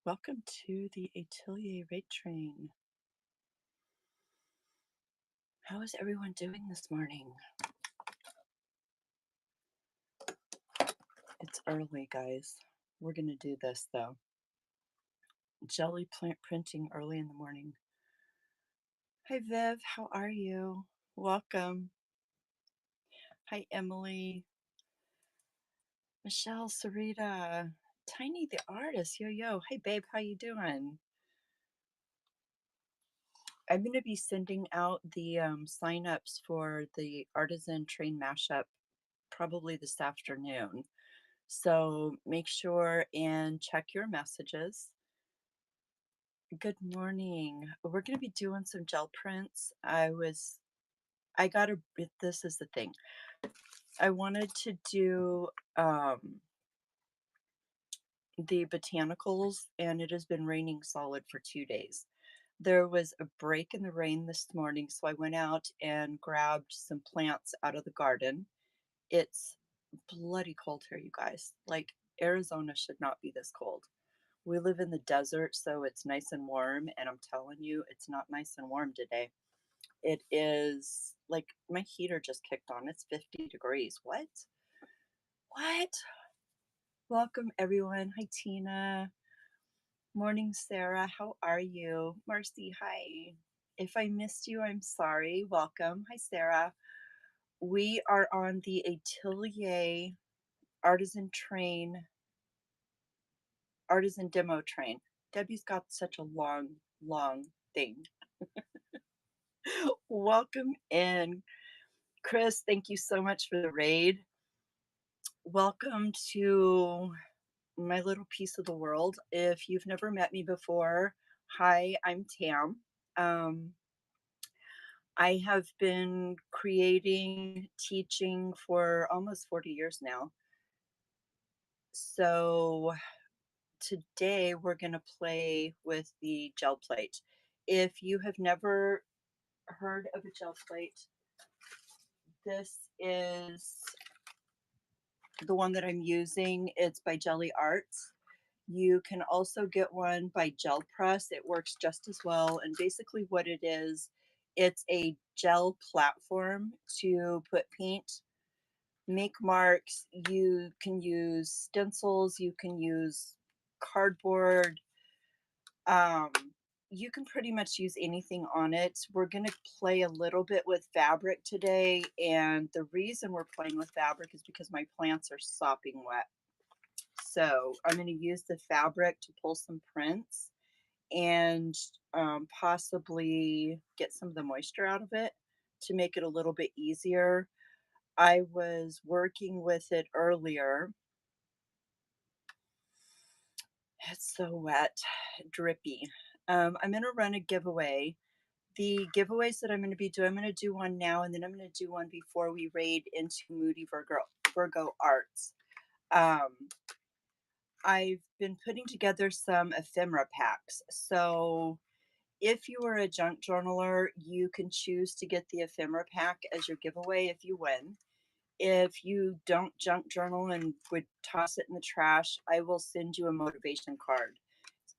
Welcome to the Atelier rate train. How is everyone doing this morning? It's early, guys. We're going to do this though. Jelly plant printing early in the morning. Hi, Viv. How are you? Welcome. Hi, Emily. Michelle, Sarita. Tiny the artist. Yo, yo. Hey, babe. How you doing? I'm going to be sending out the sign-ups for the Artisan train mashup probably this afternoon. So make sure and check your messages. Good morning. We're going to be doing some gel prints. This is the thing. I wanted to do the botanicals, and it has been raining solid for 2 days. There was a break in the rain this morning, so I went out and grabbed some plants out of the garden. It's bloody cold here, you guys. Like, Arizona should not be this cold. We live in the desert, so it's nice and warm, and I'm telling you, it's not nice and warm today. It is like my heater just kicked on. It's 50 degrees. What? What? Welcome, everyone. Hi, Tina. Morning, Sarah. How are you? Marcy, hi. If I missed you, I'm sorry. Welcome. Hi, Sarah. We are on the Atelier Artisan demo train. Debbie's got such a long thing. Welcome in. Chris, thank you so much for the raid. Welcome to my little piece of the world. If you've never met me before, hi, I'm Tam. I have been creating, teaching for almost 40 years now. So today we're going to play with the gel plate. If you have never heard of a gel plate, this is the one that I'm using. It's by Jelly Arts. You can also get one by Gel Press. It works just as well. And basically what it is, it's a gel platform to put paint, make marks. You can use stencils, you can use cardboard. You can pretty much use anything on it. We're going to play a little bit with fabric today, and the reason we're playing with fabric is because my plants are sopping wet. So I'm going to use the fabric to pull some prints and possibly get some of the moisture out of it to make it a little bit easier. I was working with it earlier. It's so wet, drippy. I'm going to run a giveaway. The giveaways that I'm going to be doing, I'm going to do one now, and then I'm going to do one before we raid into Moody Virgo Arts. I've been putting together some ephemera packs. So if you are a junk journaler, you can choose to get the ephemera pack as your giveaway if you win. If you don't junk journal and would toss it in the trash, I will send you a motivation card.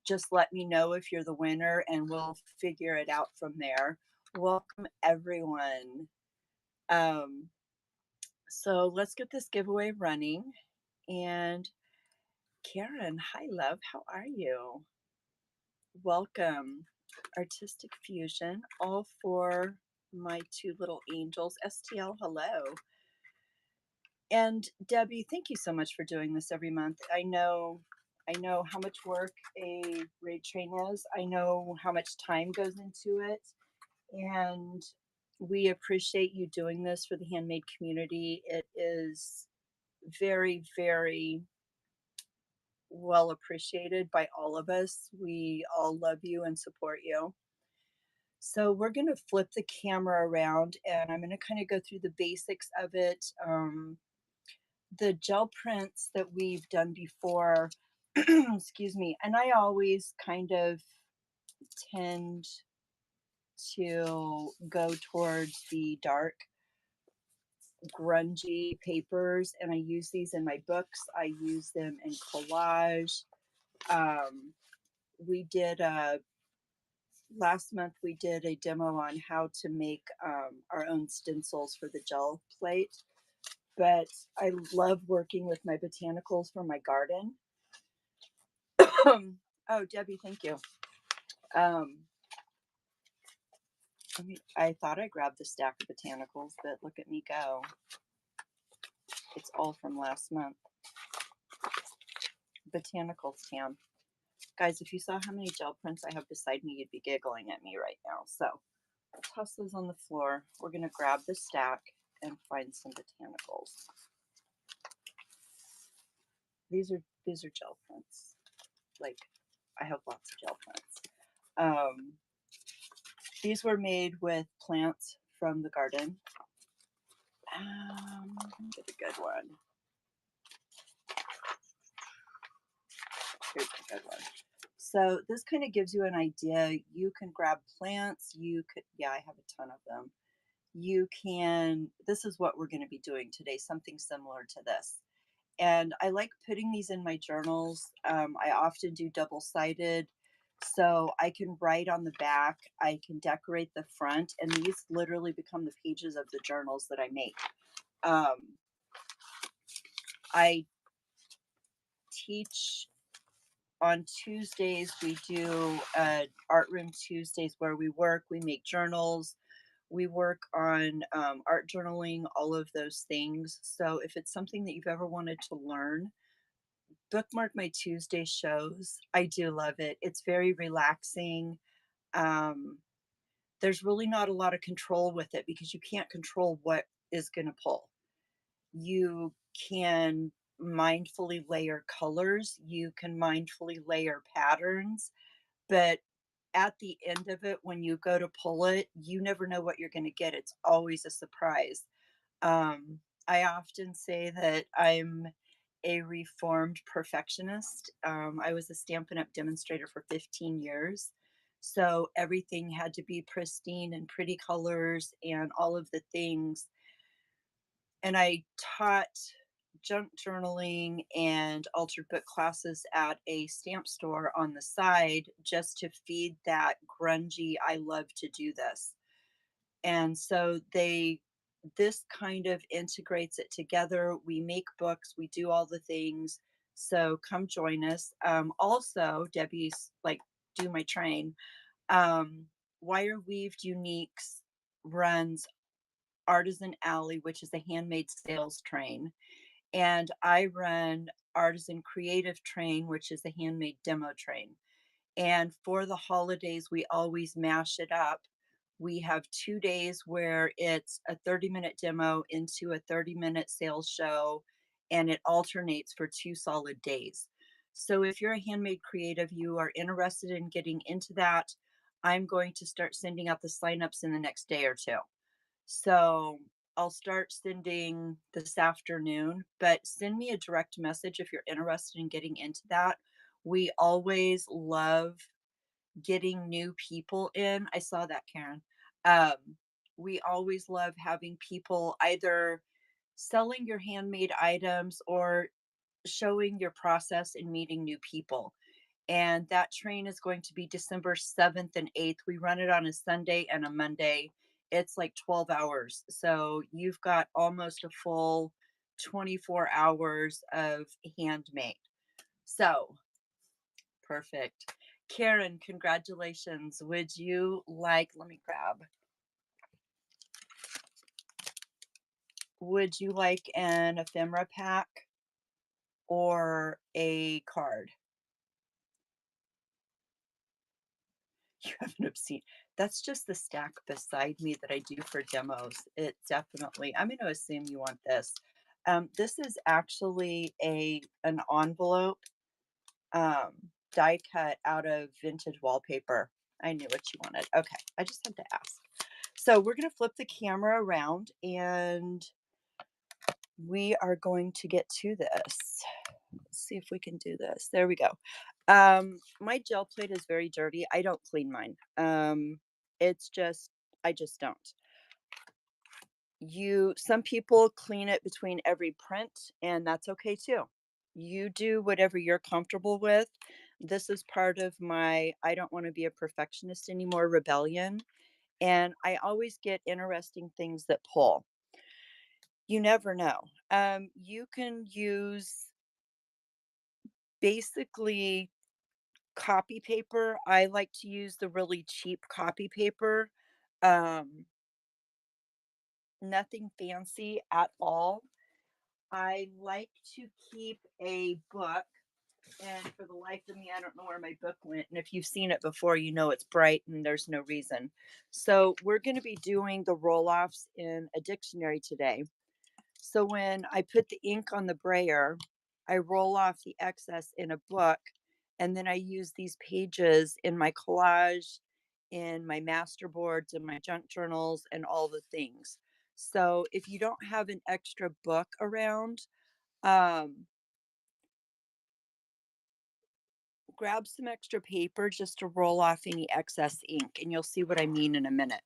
Just let me know if you're the winner and we'll figure it out from there. Welcome, everyone. So let's get this giveaway running. And Karen, hi, love. How are you? Welcome. Artistic Fusion, all for my two little angels. STL, hello. And Debbie, thank you so much for doing this every month. I know how much work a raid train is. I know how much time goes into it. And we appreciate you doing this for the handmade community. It is very, very well appreciated by all of us. We all love you and support you. So we're going to flip the camera around and I'm going to kind of go through the basics of it. The gel prints that we've done before, excuse me, and I always kind of tend to go towards the dark, grungy papers, and I use these in my books. I use them in collage. we did last month we did a demo on how to make our own stencils for the gel plate. But I love working with my botanicals for my garden. Oh, Debbie, thank you. Um, I thought I grabbed the stack of botanicals, but look at me go. It's all from last month. Botanicals, Tam. Guys, if you saw how many gel prints I have beside me, you'd be giggling at me right now. So, toss those on the floor. We're going to grab the stack and find some botanicals. These are gel prints. Like, I have lots of gel prints. These were made with plants from the garden. Get a good one. Here's a good one. So this kind of gives you an idea. You can grab plants. Yeah, I have a ton of them. This is what we're going to be doing today, something similar to this. And I like putting these in my journals. I often do double-sided, so I can write on the back, I can decorate the front, and these literally become the pages of the journals that I make. I teach on Tuesdays. We do art room Tuesdays where we make journals, we work on art journaling, all of those things. So if it's something that you've ever wanted to learn, bookmark my Tuesday shows. I do love it. It's very relaxing. Um, there's really not a lot of control with it because you can't control what is going to pull. You can mindfully layer colors, you can mindfully layer patterns, but at the end of it, when you go to pull it, you never know what you're going to get. It's always a surprise. I often say that I'm a reformed perfectionist. I was a Stampin' Up! Demonstrator for 15 years. So everything had to be pristine and pretty colors and all of the things. And I taught junk journaling and altered book classes at a stamp store on the side just to feed that grungy, I love to do this. And so this kind of integrates it together. We make books, we do all the things. So come join us. Also, Debbie's like, do my train. Wire Weaved Uniques runs Artisan Alley, which is a handmade sales train. And I run Artisan Creative Train, which is a handmade demo train. And for the holidays, we always mash it up. We have 2 days where it's a 30-minute demo into a 30-minute sales show, and it alternates for 2 solid days. So if you're a handmade creative, you are interested in getting into that, I'm going to start sending out the signups in the next day or two. So I'll start sending this afternoon, but send me a direct message if you're interested in getting into that. We always love getting new people in. I saw that, Karen. We always love having people either selling your handmade items or showing your process and meeting new people. And that train is going to be December 7th and 8th. We run it on a Sunday and a Monday. It's like 12 hours. So you've got almost a full 24 hours of handmade. So perfect. Karen, congratulations. Would you like, let me grab, would you like an ephemera pack or a card? You haven't obscene. That's just the stack beside me that I do for demos. It definitely, I'm going to assume you want this. This is actually an envelope um, die cut out of vintage wallpaper. I knew what you wanted. Okay, I just had to ask. So we're going to flip the camera around and we are going to get to this. Let's see if we can do this. There we go. My gel plate is very dirty. I don't clean mine. It's just, I just don't. Some people clean it between every print, and that's okay too. You do whatever you're comfortable with. This is part of my I don't want to be a perfectionist anymore rebellion. And I always get interesting things that pull. You never know. You can use basically copy paper. I like to use the really cheap copy paper. Um, Nothing fancy at all. I like to keep a book, and for the life of me, I don't know where my book went. And if you've seen it before, you know it's bright and there's no reason. So, we're going to be doing the roll offs in a dictionary today. So when I put the ink on the brayer, I roll off the excess in a book, and then I use these pages in my collage, in my master boards, in my junk journals, and all the things. So if you don't have an extra book around, um, grab some extra paper just to roll off any excess ink, and you'll see what I mean in a minute.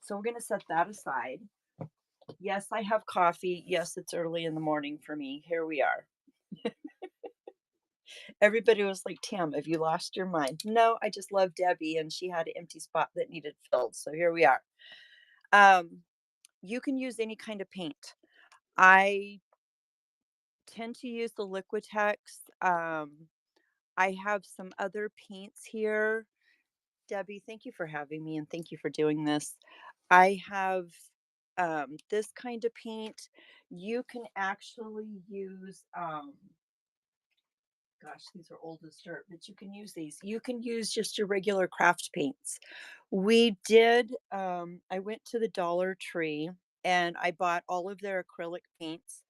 So we're going to set that aside. Yes, I have coffee. Yes, it's early in the morning for me. Here we are. Everybody was like, "Tam, have you lost your mind?" No, I just love Debbie and she had an empty spot that needed filled. So here we are. Um, you can use any kind of paint. I tend to use the Liquitex. I have some other paints here. Debbie, thank you for having me and thank you for doing this. I have this kind of paint. You can actually use gosh, these are old as dirt, but you can use these. You can use just your regular craft paints. We did, I went to the Dollar Tree and I bought all of their acrylic paints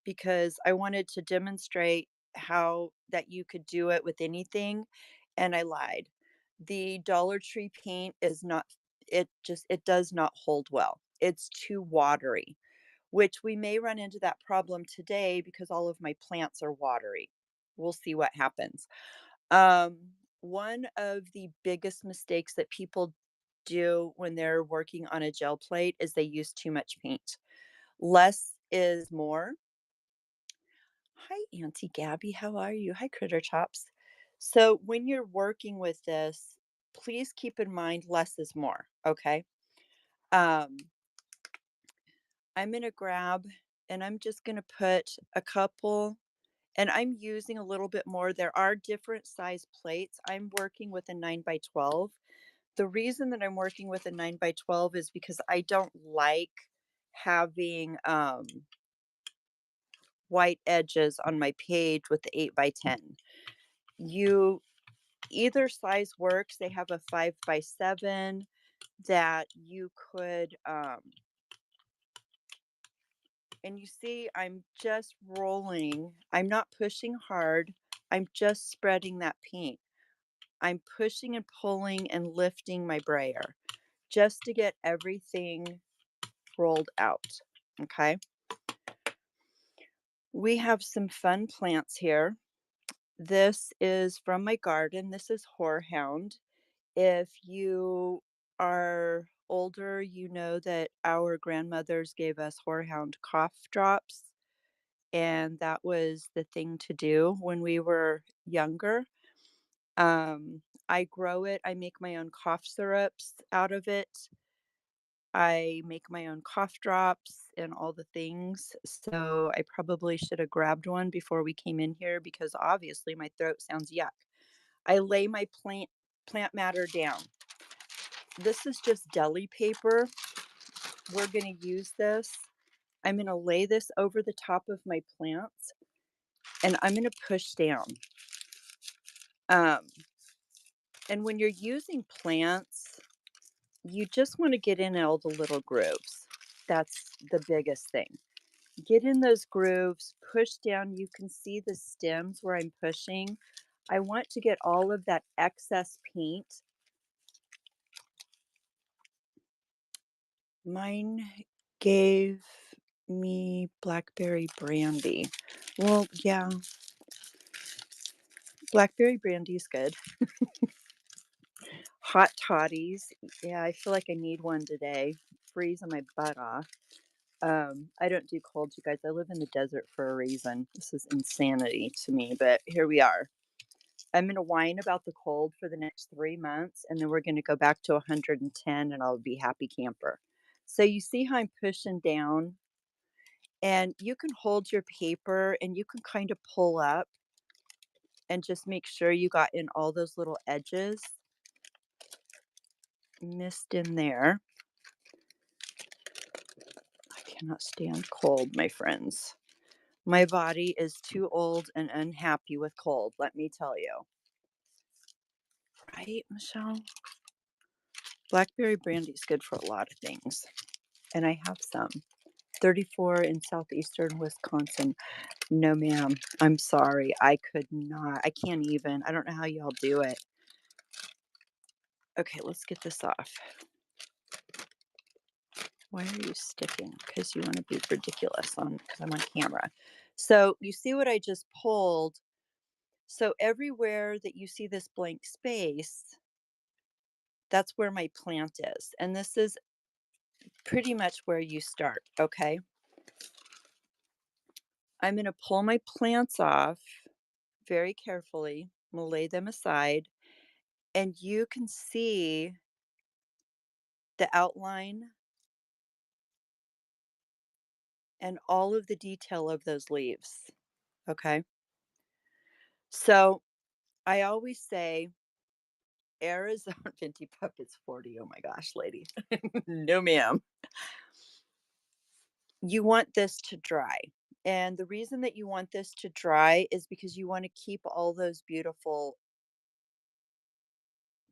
because I wanted to demonstrate how that you could do it with anything. And I lied. The Dollar Tree paint is not, it does not hold well. It's too watery, which we may run into that problem today because all of my plants are watery. We'll see what happens. Um, One of the biggest mistakes that people do when they're working on a gel plate is they use too much paint. Less is more. Hi, Auntie Gabby. How are you? Hi, Critter Chops. So, when you're working with this, please keep in mind less is more. Okay. Um, I'm going to grab and I'm just going to put a couple. And I'm using a little bit more. There are different size plates. I'm working with a 9 by 12. The reason that I'm working with a 9 by 12 is because I don't like having white edges on my page with the 8 by 10. You Either size works. They have a 5 by 7 that you could and you see I'm just rolling. I'm not pushing hard. I'm just spreading that paint. I'm pushing and pulling and lifting my brayer just to get everything rolled out. Okay. We have some fun plants here. This is from my garden. This is horehound. If you are older, you know that our grandmothers gave us horehound cough drops, and that was the thing to do when we were younger. I grow it. I make my own cough syrups out of it. I make my own cough drops and all the things. So I probably should have grabbed one before we came in here because obviously my throat sounds yuck. I lay my plant matter down. This is just deli paper. We're going to use this. I'm going to lay this over the top of my plants and I'm going to push down. Um, and when you're using plants, you just want to get in all the little grooves. That's the biggest thing. Get in those grooves, push down. You can see the stems where I'm pushing. I want to get all of that excess paint. Mine gave me blackberry brandy. Well, yeah, blackberry brandy is good. Hot toddies. Yeah, I feel like I need one today. Freezing my butt off. I don't do cold, you guys. I live in the desert for a reason. This is insanity to me, but here we are. I'm gonna whine about the cold for the next 3 months, and then we're gonna go back to 110, and I'll be happy camper. So you see how I'm pushing down, and you can hold your paper, and you can kinda pull up and just make sure you got in all those little edges, missed in there. I cannot stand cold, my friends. My body is too old and unhappy with cold, let me tell you. Right, Michelle? Blackberry brandy is good for a lot of things, and I have some. 34 in southeastern Wisconsin. No, ma'am. I'm sorry. I could not. I can't even. I don't know how y'all do it. Okay, let's get this off. Why are you sticking? Because you want to be ridiculous on because I'm on camera. So you see what I just pulled. So everywhere that you see this blank space, that's where my plant is. And this is pretty much where you start. Okay. I'm going to pull my plants off very carefully. I'm going to lay them aside. And you can see the outline and all of the detail of those leaves. Okay. So I always say Arizona Venti Pup is 40. Oh my gosh, lady. No, ma'am. You want this to dry. And the reason that you want this to dry is because you want to keep all those beautiful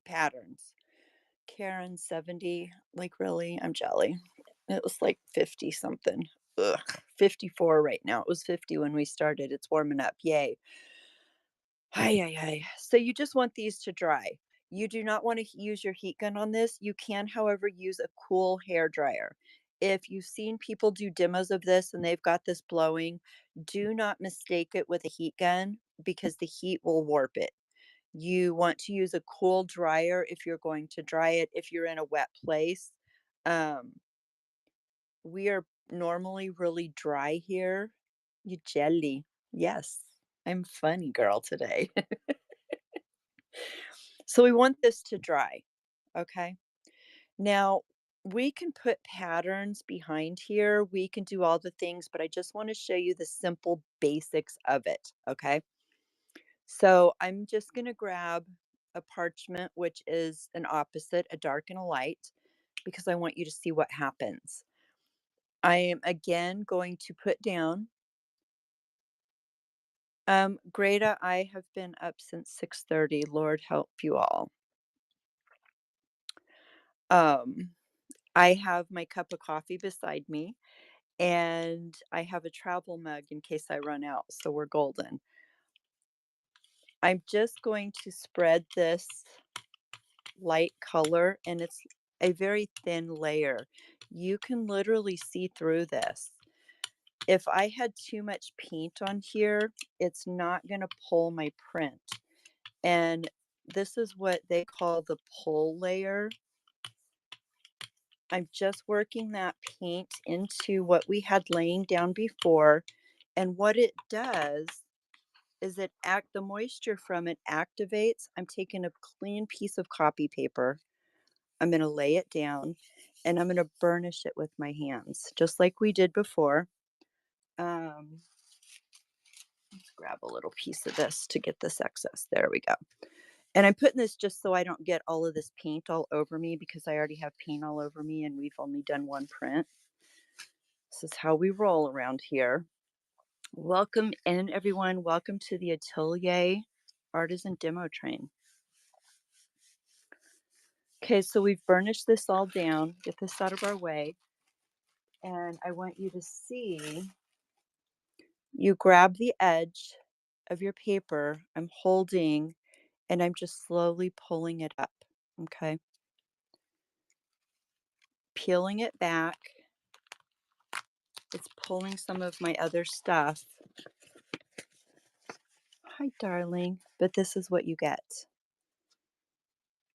patterns. Karen 70, like really, I'm jelly. It was like 50 something. Ugh, 54 right now. It was 50 when we started. It's warming up. Yay. Hi, hi, hi. So you just want these to dry. You do not want to use your heat gun on this. You can, however, use a cool hair dryer. If you've seen people do demos of this and they've got this blowing, do not mistake it with a heat gun because the heat will warp it. You want to use a cool dryer if you're going to dry it if you're in a wet place. Um, we are normally really dry here. You jelly. Yes, I'm funny girl today. So we want this to dry, okay? Now, we can put patterns behind here. We can do all the things, but I just want to show you the simple basics of it, okay? So I'm just going to grab a parchment, which is an opposite, a dark and a light, because I want you to see what happens. I am again going to put down. Greta, I have been up since 6:30. Lord help you all. Um, I have my cup of coffee beside me, and I have a travel mug in case I run out, so we're golden. I'm just going to spread this light color, and it's a very thin layer. You can literally see through this. If I had too much paint on here, it's not going to pull my print. And this is what they call the pull layer. I'm just working that paint into what we had laying down before. And what it does is the moisture from it activates. I'm taking a clean piece of copy paper. I'm going to lay it down and I'm going to burnish it with my hands, just like we did before. Let's grab a little piece of this to get this excess. There we go. And I'm putting this just so I don't get all of this paint all over me because I already have paint all over me and we've only done one print. This is how we roll around here. Welcome in, everyone. Welcome to the Atelier Artisan Demo Train. Okay, so we've burnished this all down. Get this out of our way. And I want you to see, you grab the edge of your paper. I'm holding and I'm just slowly pulling it up. Okay. Peeling it back. It's pulling some of my other stuff. Hi, darling. But this is what you get.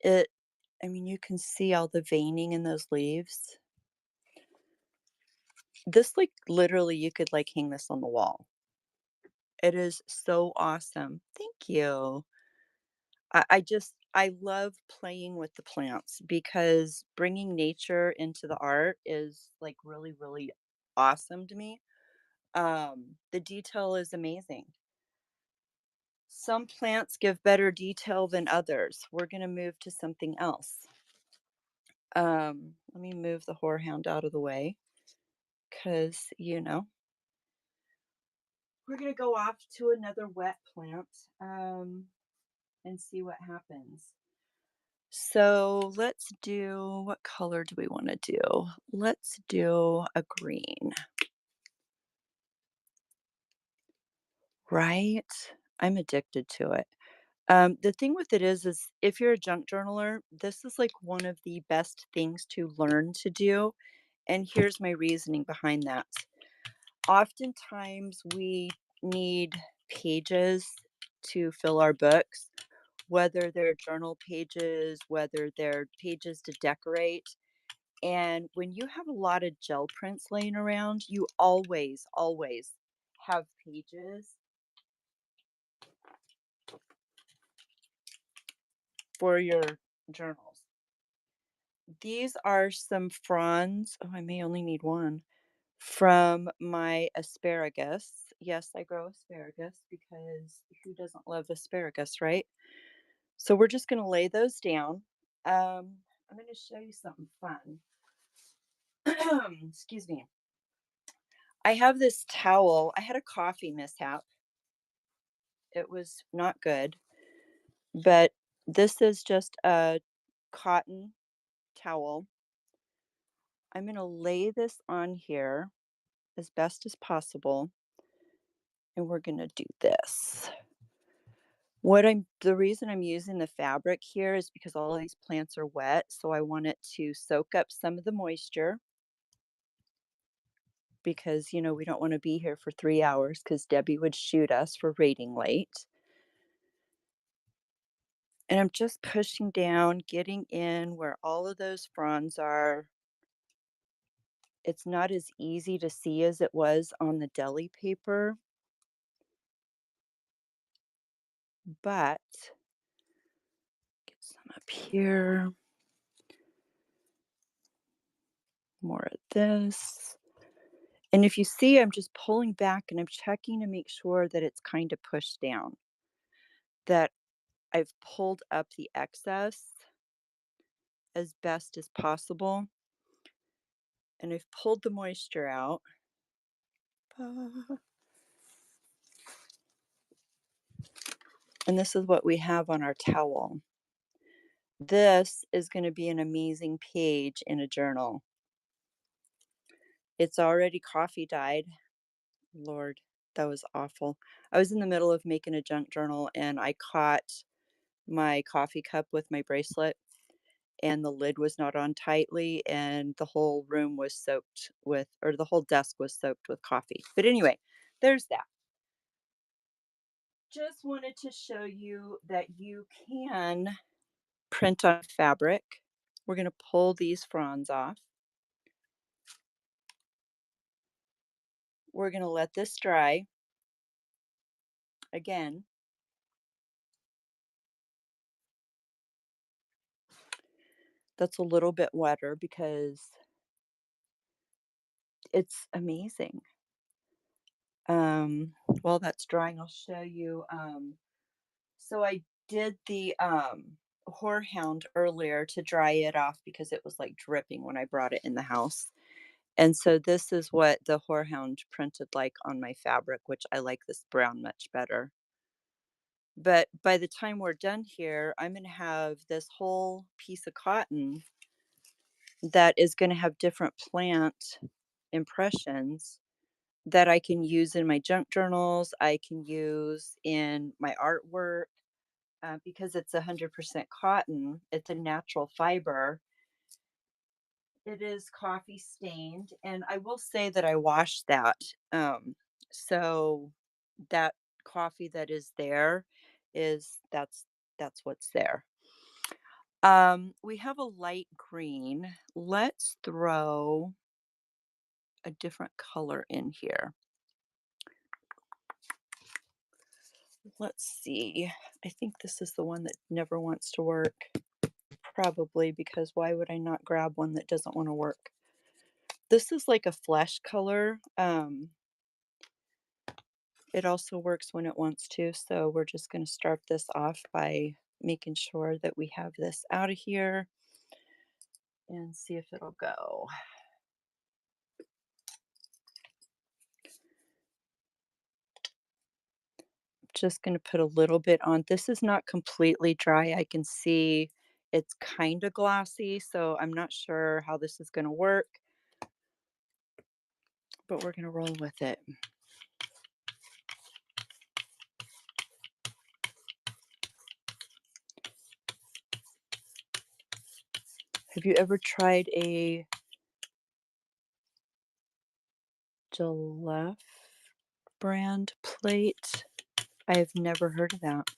I mean, you can see all the veining in those leaves. This, like, literally, you could, like, hang this on the wall. It is so awesome. Thank you. I love playing with the plants because bringing nature into the art is like really, really awesome to me. The detail is amazing. Some plants give better detail than others. We're going to move to something else. Let me move the horehound out of the way because, we're going to go off to another wet plant and see what happens. So let's do, what color do we want to do? Let's do a green, right? I'm addicted to it. The thing with it is if you're a junk journaler, this is like one of the best things to learn to do. And here's my reasoning behind that. Oftentimes we need pages to fill our books, whether they're journal pages, whether they're pages to decorate. And when you have a lot of gel prints laying around, you always, always have pages for your journals. These are some fronds. Oh, I may only need one from my asparagus. Yes, I grow asparagus because who doesn't love asparagus, right? So we're just going to lay those down. I'm going to show you something fun. Excuse me. I have this towel. I had a coffee mishap. It was not good, but this is just a cotton towel. I'm going to lay this on here as best as possible, and we're going to do this. The reason I'm using the fabric here is because all of these plants are wet, so I want it to soak up some of the moisture because, we don't want to be here for 3 hours because Debbie would shoot us for raiding late. And I'm just pushing down, getting in where all of those fronds are. It's not as easy to see as it was on the deli paper, but get some up here. More of this. And if you see, I'm just pulling back and I'm checking to make sure that it's kind of pushed down, that I've pulled up the excess as best as possible. And I've pulled the moisture out. And this is what we have on our towel. This is going to be an amazing page in a journal. It's already coffee dyed. Lord, that was awful. I was in the middle of making a junk journal and I caught my coffee cup with my bracelet and the lid was not on tightly and the whole room was soaked with, or the whole desk was soaked with coffee. But anyway, there's that. Just wanted to show you that you can print on fabric. We're going to pull these fronds off. We're going to let this dry. Again, that's a little bit wetter because it's amazing. While that's drying, I'll show you. So I did the horehound earlier to dry it off because it was like dripping when I brought it in the house. And so this is what the horehound printed like on my fabric, which I like this brown much better. But by the time we're done here, I'm going to have this whole piece of cotton that is going to have different plant impressions that I can use in my junk journals. I can use in my artwork because it's 100% cotton. It's a natural fiber. It is coffee stained, and I will say that I washed that. So that coffee that is there is that's what's there. We have a light green. Let's throw a different color in here. Let's see. I think this is the one that never wants to work. Probably because why would I not grab one that doesn't want to work? This is like a flesh color. It also works when it wants to, so we're just going to start this off by making sure that we have this out of here and see if it'll go. Just going to put a little bit on. This is not completely dry. I can see it's kind of glossy, so I'm not sure how this is going to work, but we're going to roll with it. Have you ever tried a Gillette brand plate? I have never heard of that.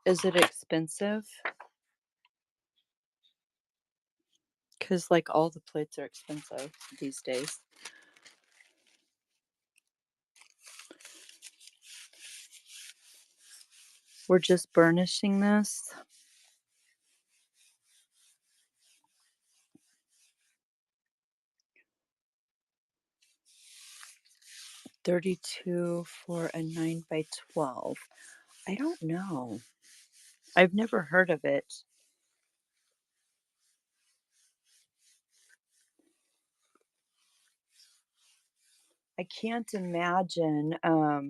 Is it expensive? Because like all the plates are expensive these days. We're just burnishing this. $32 for a 9x12. I don't know. I've never heard of it. I can't imagine. I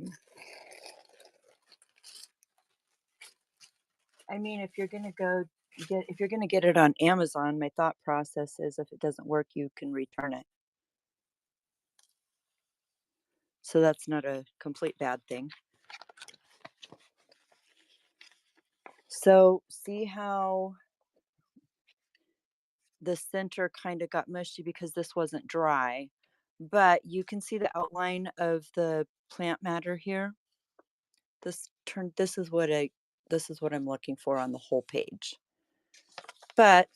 mean, if you're gonna get it on Amazon, my thought process is if it doesn't work, you can return it. So that's not a complete bad thing. So see how the center kind of got mushy because this wasn't dry, but you can see the outline of the plant matter here. This is what I'm looking for on the whole page. But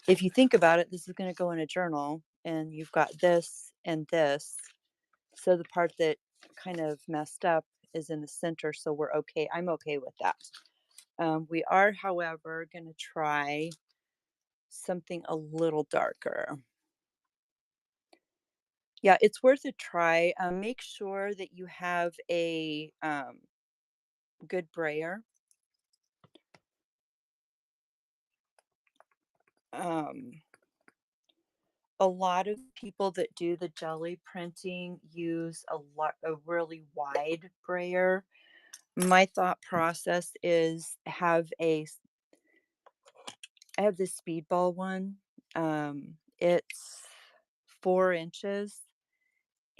if you think about it, this is going to go in a journal and you've got this and this. So the part that kind of messed up is in the center. So we're okay. I'm okay with that. We are, however, going to try something a little darker. Yeah, it's worth a try. Make sure that you have a good brayer. A lot of people that do the jelly printing use a really wide brayer. My thought process is I have this speedball one. It's 4 inches,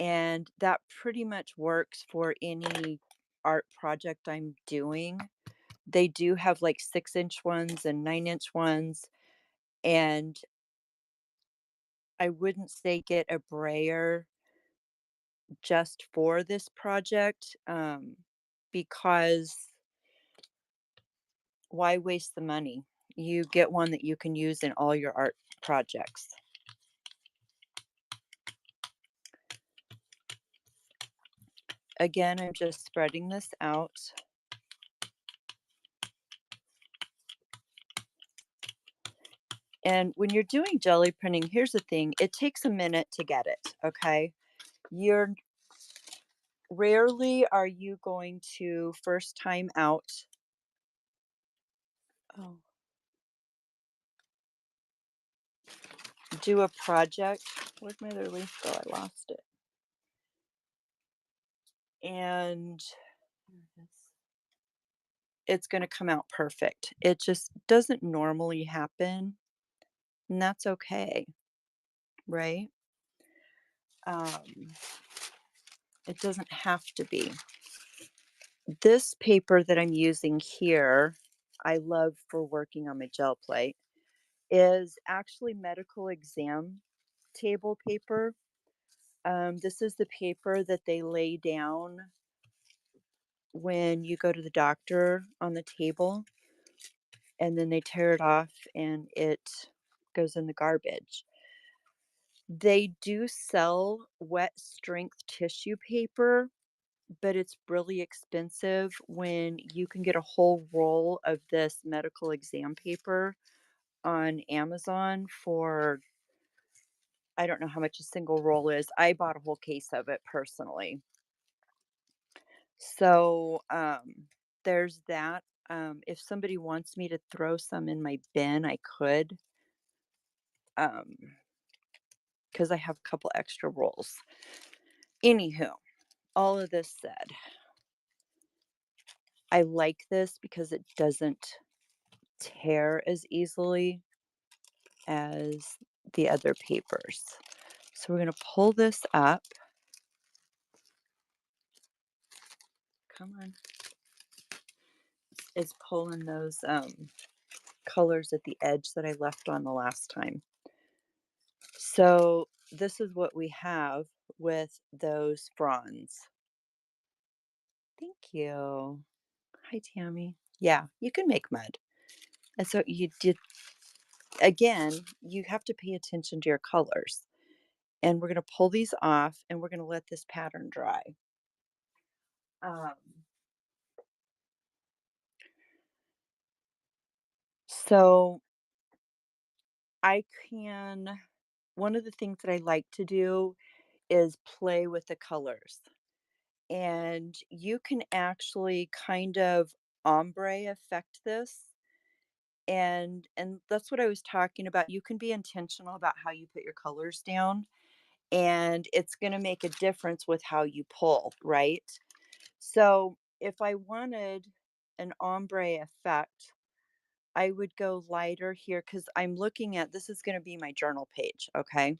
and that pretty much works for any art project I'm doing. They do have like 6-inch ones and 9-inch ones, and I wouldn't say get a brayer just for this project, because why waste the money? You get one that you can use in all your art projects. Again, I'm just spreading this out. And when you're doing jelly printing, here's the thing, it takes a minute to get it, okay? Rarely are you going to first time out. Oh. Do a project. Where'd my other leaf go? I lost it. And it's going to come out perfect. It just doesn't normally happen, and that's okay, right? It doesn't have to be. This paper that I'm using here, I love for working on my gel plate, is actually medical exam table paper. This is the paper that they lay down when you go to the doctor on the table. and then they tear it off and it goes in the garbage. They do sell wet strength tissue paper, but it's really expensive when you can get a whole roll of this medical exam paper on Amazon for I don't know how much a single roll is. I bought a whole case of it personally. So, there's that. If somebody wants me to throw some in my bin, I could, um, because I have a couple extra rolls. Anywho, all of this said, I like this because it doesn't tear as easily as the other papers. So we're going to pull this up. Come on. It's pulling those colors at the edge that I left on the last time. So this is what we have with those fronds. Thank you. Hi, Tammy. Yeah, you can make mud. And so you did, again, you have to pay attention to your colors. And we're going to pull these off and we're going to let this pattern dry. Um, so I can, one of the things that I like to do is play with the colors. And you can actually kind of ombre affect this. And that's what I was talking about. You can be intentional about how you put your colors down, and it's going to make a difference with how you pull, right? So if I wanted an ombre effect, I would go lighter here because I'm looking at this is going to be my journal page. Okay.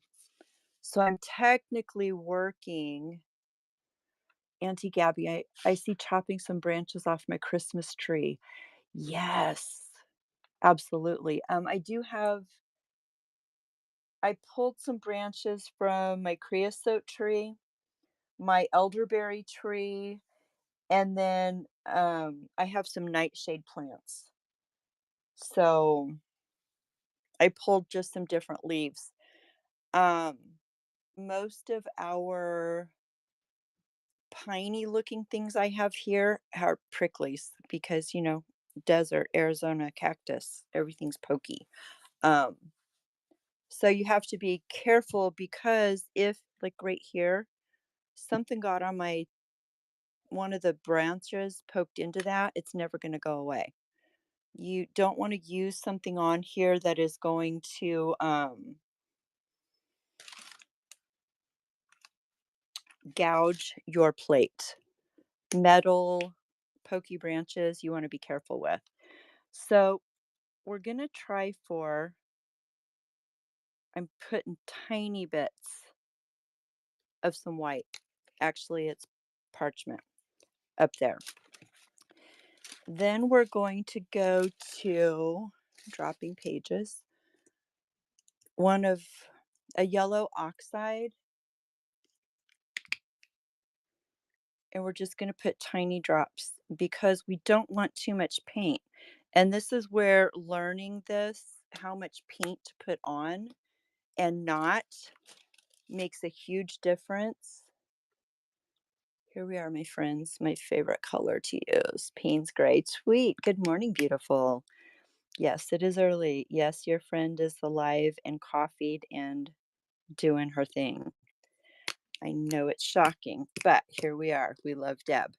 So I'm technically working. Auntie Gabby, I see chopping some branches off my Christmas tree. Yes, absolutely. I pulled some branches from my creosote tree, my elderberry tree, and then I have some nightshade plants. So I pulled just some different leaves. Um, Most of our piney looking things I have here are pricklies because, desert, Arizona cactus, everything's pokey. Um, so you have to be careful because if, like right here, something got on my one of the branches poked into that, it's never going to go away. You don't want to use something on here that is going to gouge your plate. Metal, pokey branches, you want to be careful with. So we're going to try for, I'm putting tiny bits of some white. Actually, it's parchment up there. Then we're going to go to dropping pages. One of a yellow oxide. And we're just going to put tiny drops because we don't want too much paint. And this is where learning this, how much paint to put on and not, makes a huge difference. Here we are, my friends. My favorite color to use, Payne's Gray. Sweet. Good morning, beautiful. Yes, it is early. Yes, your friend is alive and coffeeed and doing her thing. I know it's shocking, but here we are. We love Deb.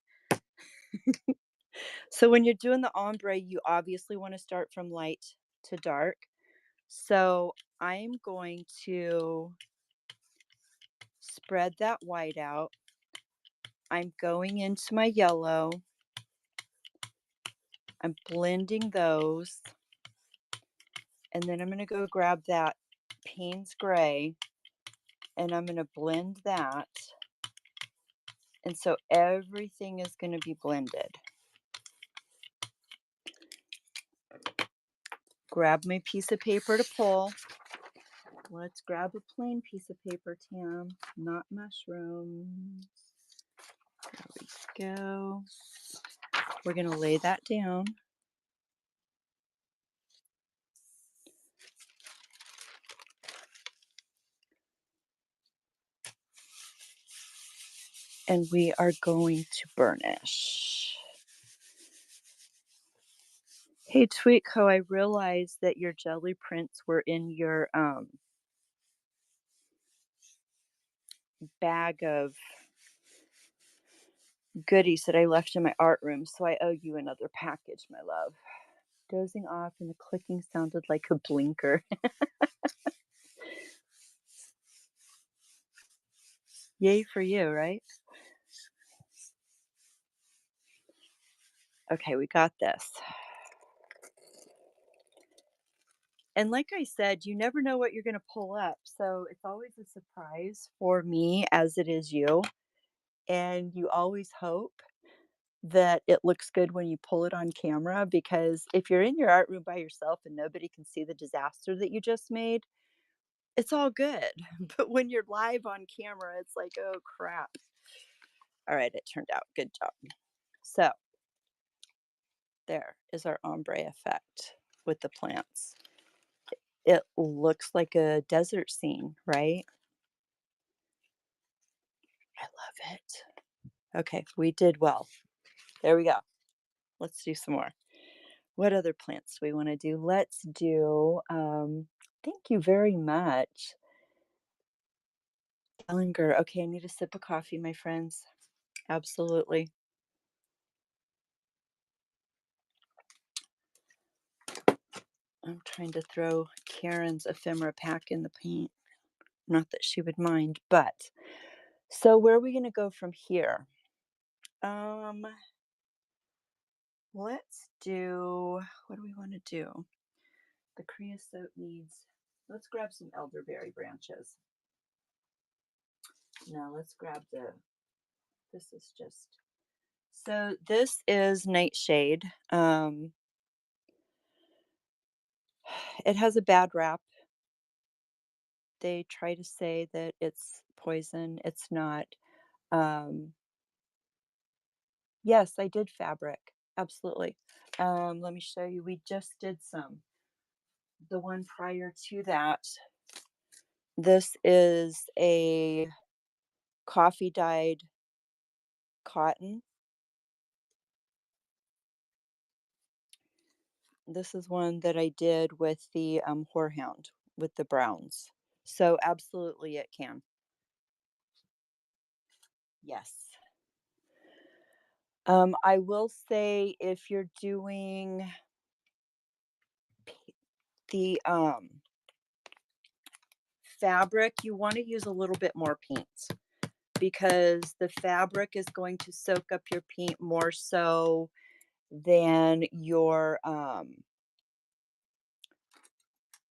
So when you're doing the ombre, you obviously want to start from light to dark. So I'm going to spread that white out. I'm going into my yellow. I'm blending those. And then I'm going to go grab that Payne's Gray and I'm going to blend that. And so everything is going to be blended. Grab my piece of paper to pull. Let's grab a plain piece of paper, Tam, not mushrooms. There we go. We're going to lay that down. And we are going to burnish. Hey, Tweetco, I realized that your jelly prints were in your bag of goodies that I left in my art room, so I owe you another package, my love. Dozing off and the clicking sounded like a blinker. Yay for you, right? Okay, we got this. And like I said, you never know what you're going to pull up. So it's always a surprise for me as it is you. And you always hope that it looks good when you pull it on camera, because if you're in your art room by yourself and nobody can see the disaster that you just made, it's all good. But when you're live on camera, it's like, oh crap. All right, it turned out. Good job. So there is our ombre effect with the plants. It looks like a desert scene, right? I love it. Okay, we did well. There we go. Let's do some more. What other plants do we want to do? Let's do, thank you very much. Ellinger. Okay, I need a sip of coffee, my friends. Absolutely. I'm trying to throw Karen's ephemera pack in the paint. Not that she would mind, but so where are we going to go from here? Let's do, what do we want to do? The creosote needs, let's grab some elderberry branches. No, let's grab this is just, so this is nightshade. It has a bad rap. They try to say that it's poison. It's not. Yes, I did fabric. Absolutely. Let me show you. We just did some. The one prior to that, this is a coffee dyed cotton. This is one that I did with the horehound with the browns. So absolutely it can. Yes. I will say if you're doing the fabric, you want to use a little bit more paint, because the fabric is going to soak up your paint more so than your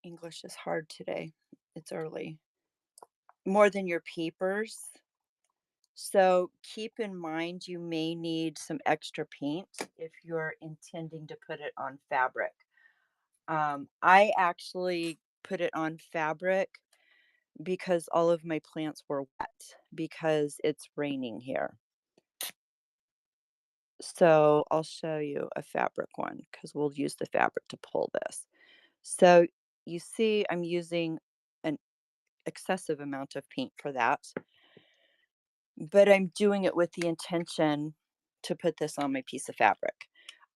English is hard today. It's early. More than your papers. So keep in mind you may need some extra paint if you're intending to put it on fabric. I actually put it on fabric because all of my plants were wet because it's raining here. So I'll show you a fabric one because we'll use the fabric to pull this. So you see I'm using an excessive amount of paint for that, but I'm doing it with the intention to put this on my piece of fabric.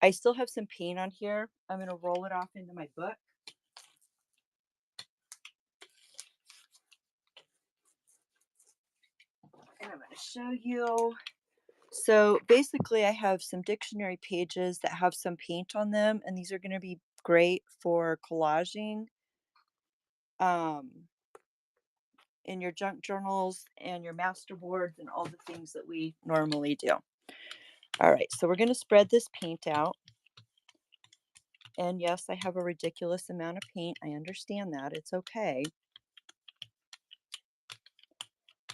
I still have some paint on here. I'm going to roll it off into my book. And I'm going to show you. So basically I have some dictionary pages that have some paint on them, and these are going to be great for collaging in your junk journals and your master boards and all the things that we normally do. All right, so we're going to spread this paint out. And yes, I have a ridiculous amount of paint. I understand that. It's okay.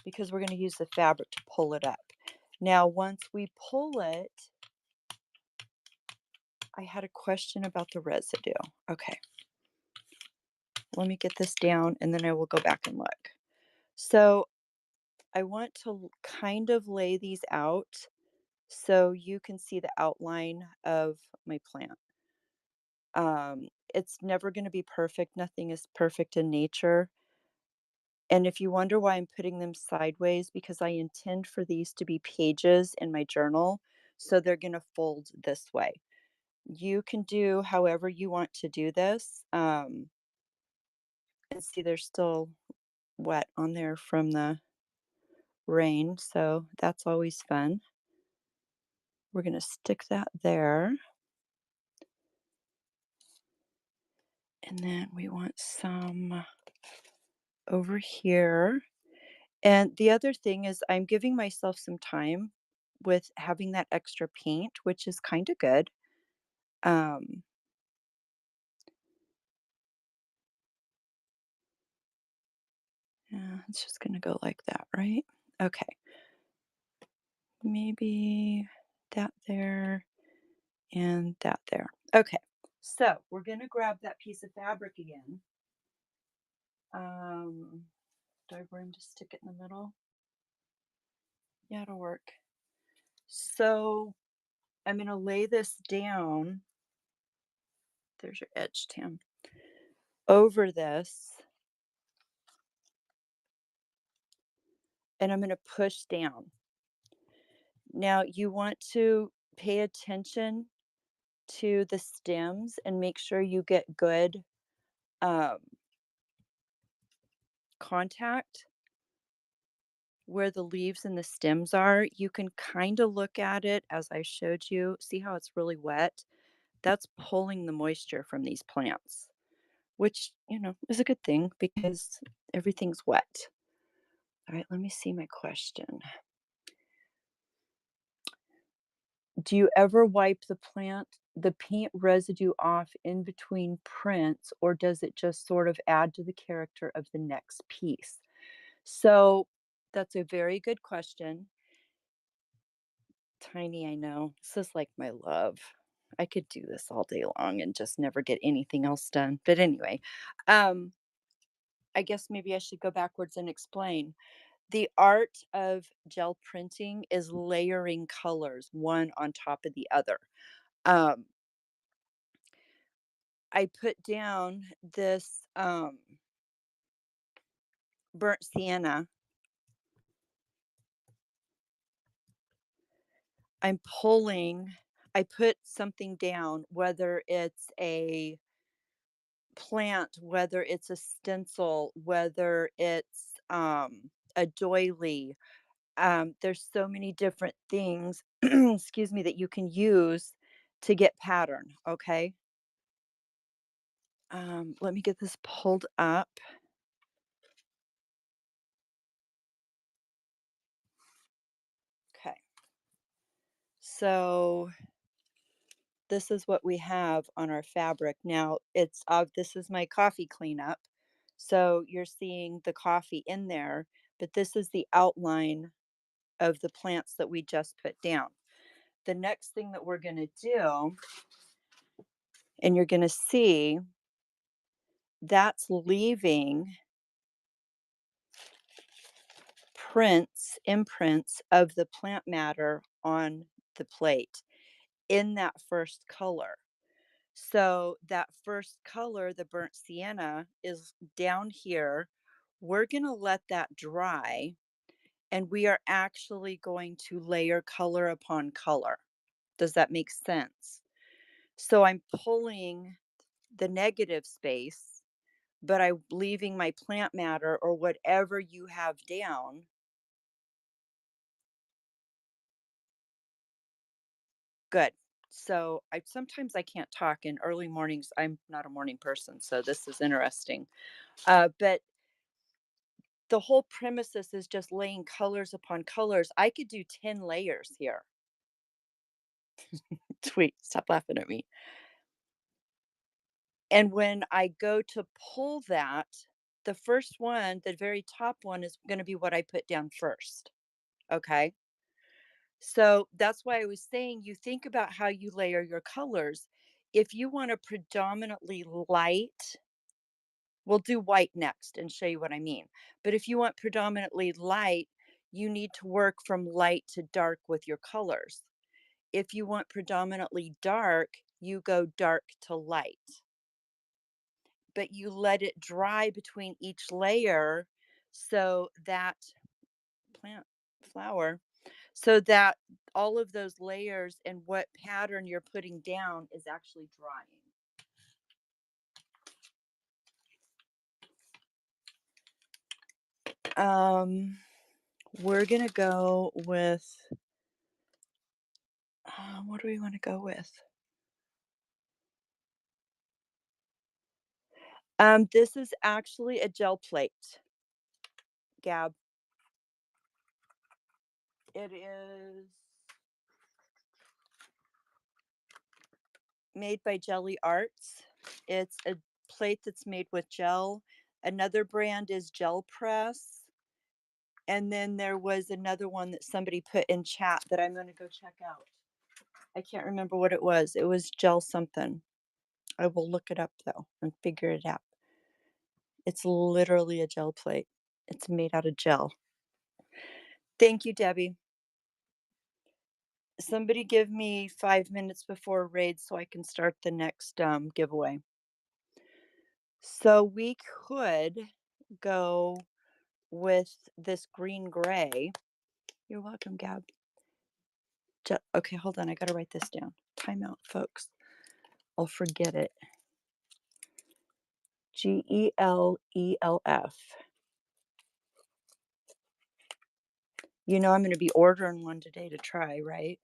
Because we're going to use the fabric to pull it up. Now, once we pull it, I had a question about the residue. Okay. Let me get this down and then I will go back and look. So I want to kind of lay these out so you can see the outline of my plant. It's never going to be perfect. Nothing is perfect in nature. And if you wonder why I'm putting them sideways, because I intend for these to be pages in my journal, so they're gonna fold this way. You can do however you want to do this. And see, they're still wet on there from the rain, so that's always fun. We're gonna stick that there. And then we want some over here. And the other thing is I'm giving myself some time with having that extra paint, which is kind of good. Um, yeah, it's just gonna go like that, right? Okay, maybe that there and that there. Okay, so we're gonna grab that piece of fabric again. Do I want to stick it in the middle? Yeah, it'll work. So I'm gonna lay this down. There's your edge, Tam. Over this, and I'm gonna push down. Now you want to pay attention to the stems and make sure you get good um, contact where the leaves and the stems are. You can kind of look at it as I showed you. See how it's really wet? That's pulling the moisture from these plants, which, is a good thing because everything's wet. All right, let me see my question. Do you ever wipe the paint residue off in between prints, or does it just sort of add to the character of the next piece? So that's a very good question. Tiny, I know. This is like my love. I could do this all day long and just never get anything else done. But anyway, um, I guess maybe I should go backwards and explain. The art of gel printing is layering colors one on top of the other. Um, I put down this burnt sienna. I'm pulling, I put something down, whether it's a plant, whether it's a stencil, whether it's a doily. There's so many different things, excuse me, that you can use to get pattern. Okay. Let me get this pulled up. Okay. So this is what we have on our fabric. Now this is my coffee cleanup. So you're seeing the coffee in there, but this is the outline of the plants that we just put down. The next thing that we're going to do, and you're going to see, that's leaving imprints of the plant matter on the plate in that first color. So that first color, the burnt sienna, is down here. We're going to let that dry, and we are actually going to layer color upon color. Does that make sense? So I'm pulling the negative space, but I'm leaving my plant matter or whatever you have down. Good. So I can't talk in early mornings. I'm not a morning person, so this is interesting. But the whole premises is just laying colors upon colors. I could do 10 layers here. Sweet, stop laughing at me. And when I go to pull that, the first one, the very top one, is going to be what I put down first. Okay. So that's why I was saying you think about how you layer your colors. If you want a predominantly light, we'll do white next and show you what I mean. But if you want predominantly light, you need to work from light to dark with your colors. If you want predominantly dark, you go dark to light. But you let it dry between each layer so that plant flower, so that all of those layers and what pattern you're putting down is actually drying. We're gonna go with what do we want to go with? This is actually a gel plate, Gab. It is made by Jelly Arts. It's a plate that's made with gel. Another brand is Gel Press. And then there was another one that somebody put in chat that I'm going to go check out. I can't remember what it was. It was gel something. I will look it up though and figure it out. It's literally a gel plate. It's made out of gel. Thank you, Debbie. Somebody give me 5 minutes before raid so I can start the next giveaway. So we could go with this green gray. You're welcome, Gab. Okay, hold on. I got to write this down. Time out, folks. I'll forget it. GELELF. You know, I'm going to be ordering one today to try, right?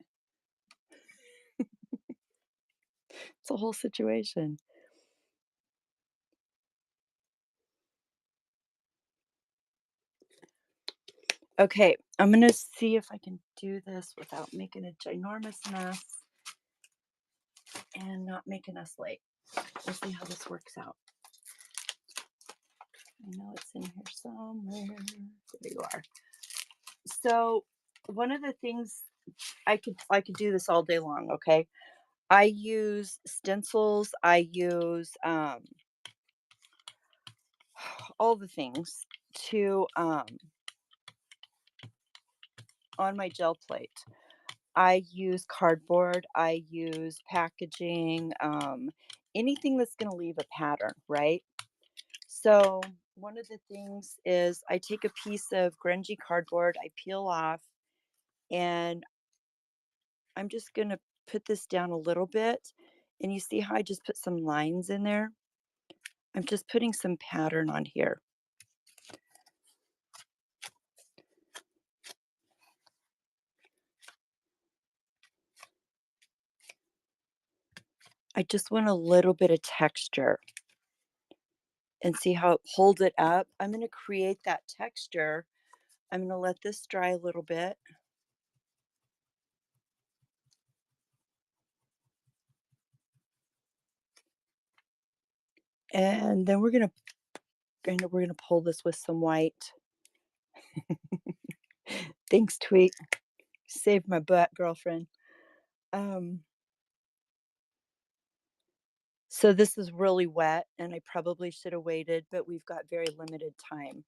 It's a whole situation. Okay, I'm going to see if I can do this without making a ginormous mess and not making us late. We'll see how this works out. I know it's in here somewhere. There you are. So one of the things I could do this all day long, okay? I use stencils, I use all the things to on my gel plate. I use cardboard, I use packaging, anything that's going to leave a pattern, right? So one of the things is I take a piece of grungy cardboard, I peel off, and I'm just going to put this down a little bit. And you see how I just put some lines in there? I'm just putting some pattern on here. I just want a little bit of texture and see how it holds it up. I'm going to create that texture. I'm going to let this dry a little bit. And then we're going to pull this with some white. Thanks, Tweet. Saved my butt, girlfriend. So this is really wet and I probably should have waited, but we've got very limited time.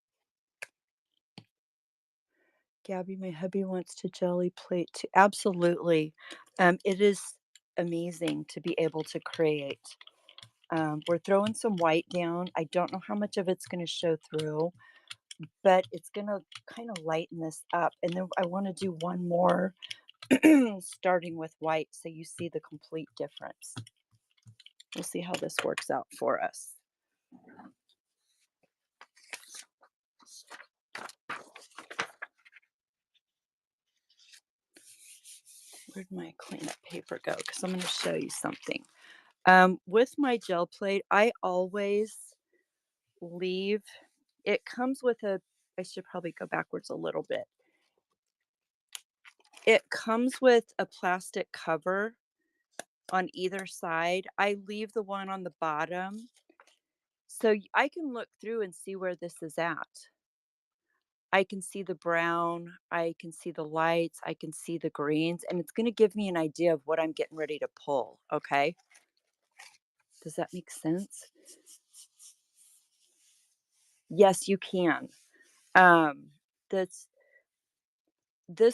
Gabby, my hubby wants to jelly plate too. Absolutely. It is amazing to be able to create. We're throwing some white down. I don't know how much of it's going to show through, but it's going to kind of lighten this up. And then I want to do one more starting with white so you see the complete difference. We'll see how this works out for us. Where'd my cleanup paper go? Because I'm going to show you something. With my gel plate, I always leave, it comes with I should probably go backwards a little bit. It comes with a plastic cover on either side. I leave the one on the bottom so I can look through and see where this is at. I can see the brown, I can see the lights, I can see the greens, and it's going to give me an idea of what I'm getting ready to pull, okay? Does that make sense? Yes, you can. This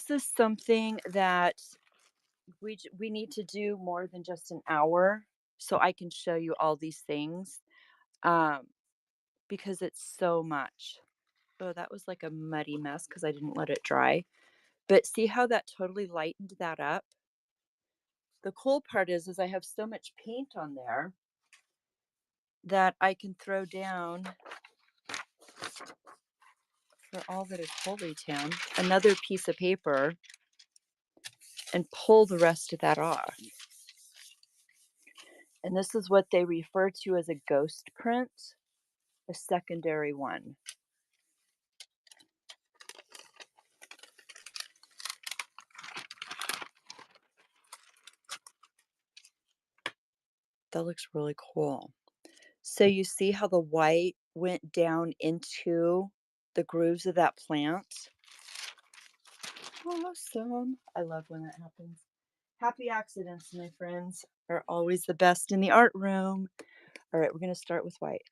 is something that we need to do more than just an hour so I can show you all these things because it's so much. Oh, that was like a muddy mess because I didn't let it dry. But see how that totally lightened that up? The cool part is I have so much paint on there that I can throw down for all that is Holy Town another piece of paper and pull the rest of that off. And this is what they refer to as a ghost print, a secondary one. That looks really cool. So you see how the white went down into the grooves of that plant? Awesome. I love when that happens. Happy accidents, my friends, are always the best in the art room. All right, we're going to start with white.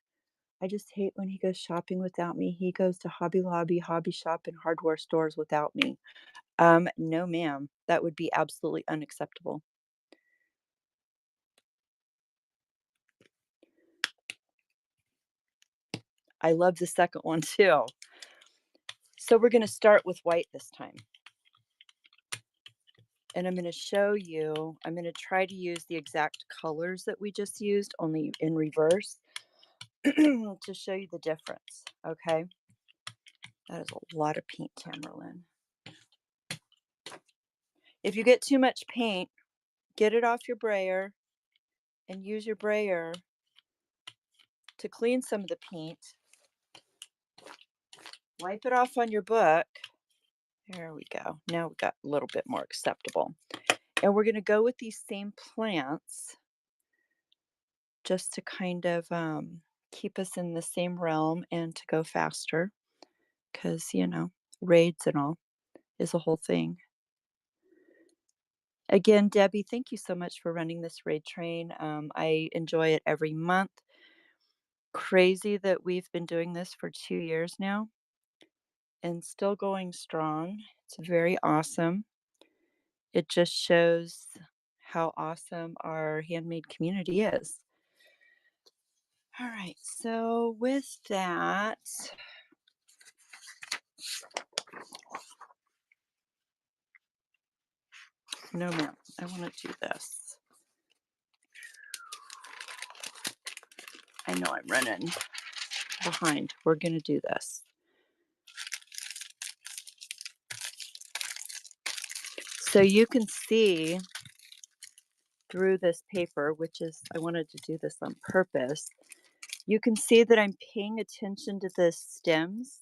I just hate when he goes shopping without me. He goes to Hobby Lobby, Hobby Shop, and hardware stores without me. No, ma'am. That would be absolutely unacceptable. I love the second one too. So we're going to start with white this time. And I'm going to show you, I'm going to try to use the exact colors that we just used, only in reverse, to show you the difference, okay? That is a lot of paint, Tamerlane. If you get too much paint, get it off your brayer and use your brayer to clean some of the paint. Wipe it off on your book. There we go. Now we got a little bit more acceptable. And we're going to go with these same plants just to kind of keep us in the same realm and to go faster because, you know, raids and all is a whole thing. Again, Debbie, thank you so much for running this raid train. I enjoy it every month. Crazy that we've been doing this for 2 years now and still going strong. It's very awesome. It just shows how awesome our handmade community is. All right, so with that, no, ma'am, I want to do this. I know I'm running behind. We're going to do this. So you can see through this paper, which is, I wanted to do this on purpose. You can see that I'm paying attention to the stems.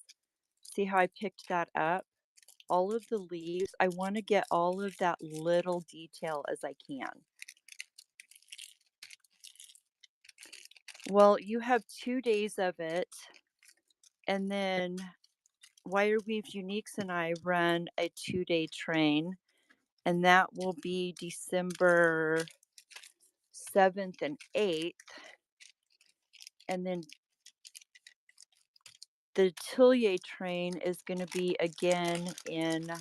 See how I picked that up? All of the leaves, I want to get all of that little detail as I can. Well, you have 2 days of it, and then Wire Weaves Uniques and I run a 2-day train, and that will be December 7th and 8th. And then the Atelier train is going to be again in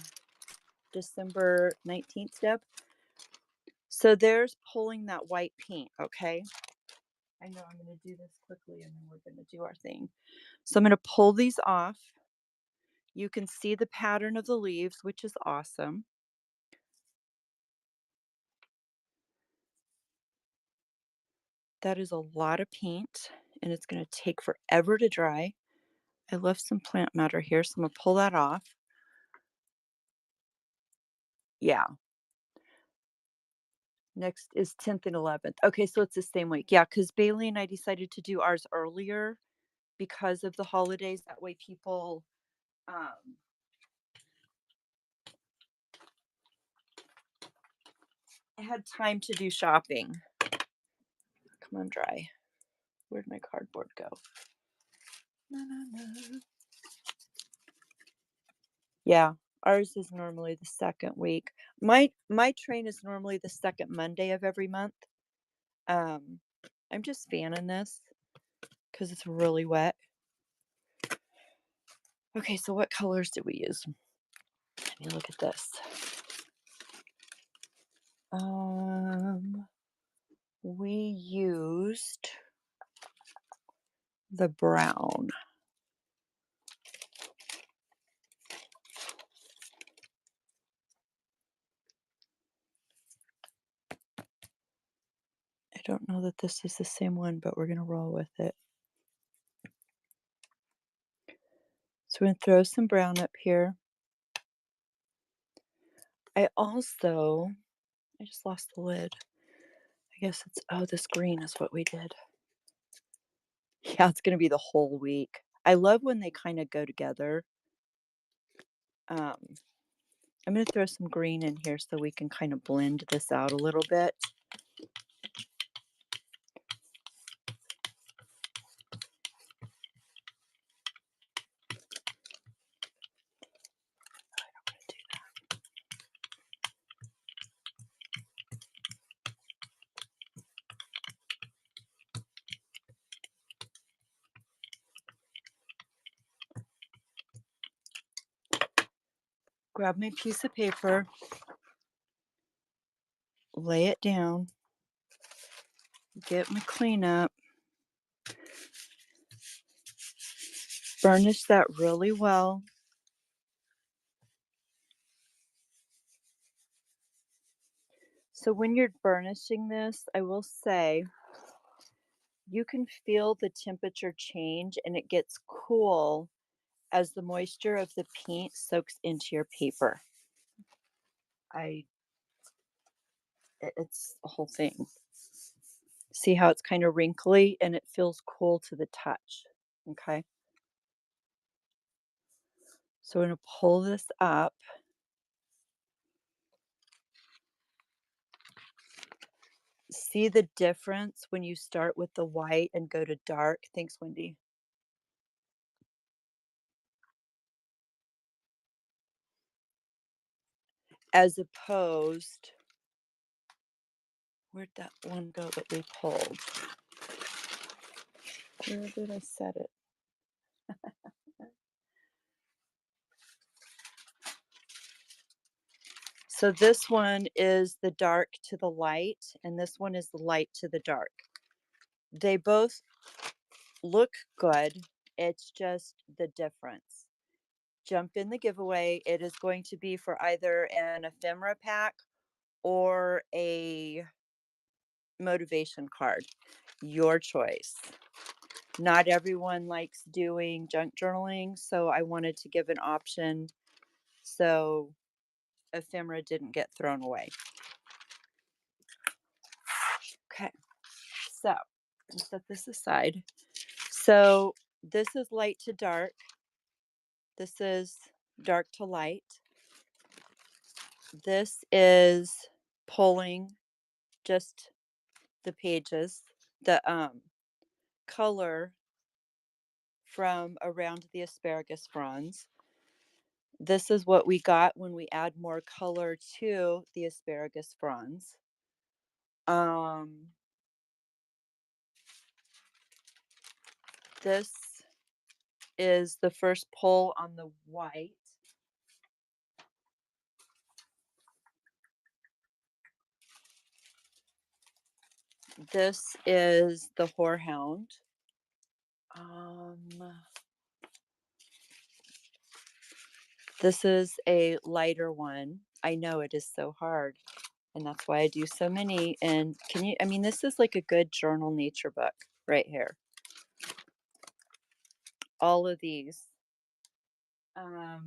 December 19th, Deb. So there's pulling that white paint, okay? I know I'm going to do this quickly and then we're going to do our thing. So I'm going to pull these off. You can see the pattern of the leaves, which is awesome. That is a lot of paint and it's going to take forever to dry. I left some plant matter here, so I'm going to pull that off. Yeah. Next is 10th and 11th. Okay, so it's the same week. Yeah, because Bailey and I decided to do ours earlier because of the holidays. That way people had time to do shopping. Come on, dry. Where'd my cardboard go? Na, na, na. Yeah, ours is normally the second week. My train is normally the second Monday of every month. I'm just fanning this because it's really wet. Okay, so what colors did we use? Let me look at this. We used the brown. don't know that this is the same one, but we're going to roll with it. So we're going to throw some brown up here. I just lost the lid. I guess this green is what we did. Yeah, it's going to be the whole week. I love when they kind of go together. I'm going to throw some green in here so we can kind of blend this out a little bit. Grab my piece of paper, lay it down, get my cleanup, burnish that really well. So when you're burnishing this, I will say you can feel the temperature change and it gets cool as the moisture of the paint soaks into your paper. It's a whole thing. See how it's kind of wrinkly and it feels cool to the touch. Okay. So we're going to pull this up. See the difference when you start with the white and go to dark? Thanks, Wendy. As opposed, where'd that one go that we pulled? Where did I set it? So this one is the dark to the light, and this one is the light to the dark. They both look good. It's just the difference. Jump in the giveaway. It is going to be for either an ephemera pack or a motivation card. Your choice. Not everyone likes doing junk journaling, so I wanted to give an option so ephemera didn't get thrown away. Okay, so let's set this aside. So this is light to dark. This is dark to light. This is pulling just the pages, the color from around the asparagus fronds. This is what we got when we add more color to the asparagus fronds. This is the first pull on the white. This is the horehound. This is a lighter one. I know it is so hard, and that's why I do so many. And this is like a good journal nature book right here. All of these. And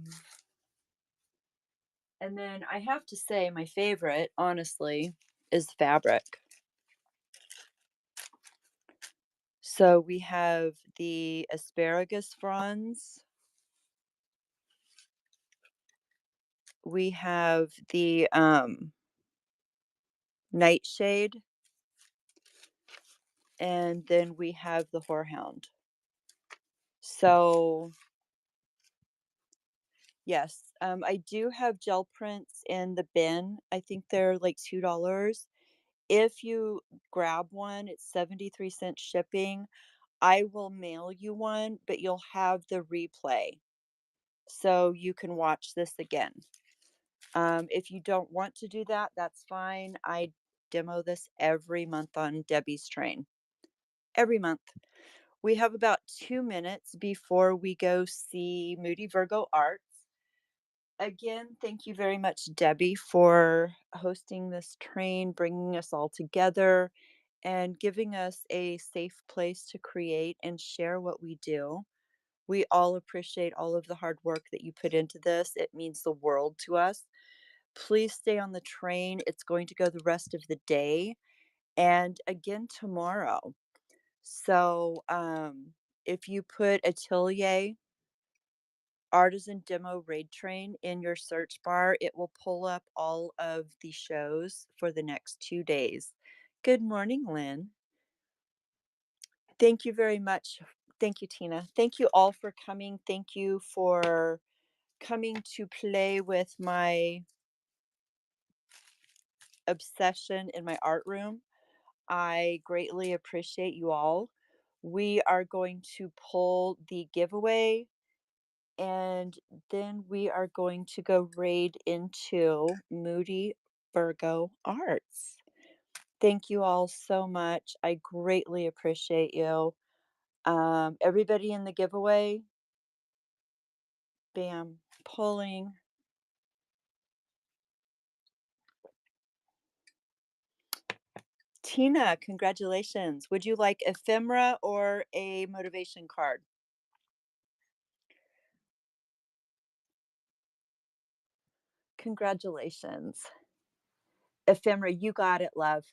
then I have to say my favorite, honestly, is fabric. So we have the asparagus fronds. We have the nightshade. And then we have the horehound. So yes, I do have gel prints in the bin. I think they're like $2. If you grab one, it's 73-cent shipping. I will mail you one, but you'll have the replay so you can watch this again. If you don't want to do that, that's fine. I demo this every month on Debbie's Train. Every month. We have about 2 minutes before we go see Moody Virgo Arts. Again, thank you very much, Debbie, for hosting this train, bringing us all together, and giving us a safe place to create and share what we do. We all appreciate all of the hard work that you put into this. It means the world to us. Please stay on the train. It's going to go the rest of the day and again tomorrow. So, if you put Atelier Artisan Demo Raid Train in your search bar, it will pull up all of the shows for the next 2 days. Good morning, Lynn. Thank you very much. Thank you, Tina. Thank you all for coming. Thank you for coming to play with my obsession in my art room. I greatly appreciate you all. We are going to pull the giveaway and then we are going to go raid into Moody Virgo Arts. Thank you all so much. I greatly appreciate you. Everybody in the giveaway, bam, pulling. Tina, congratulations. Would you like ephemera or a motivation card? Congratulations. Ephemera, you got it, love.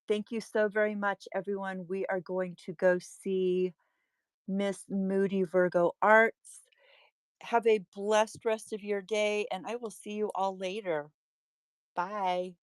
Thank you so very much, everyone. We are going to go see Miss Moody Virgo Arts. Have a blessed rest of your day, and I will see you all later. Bye.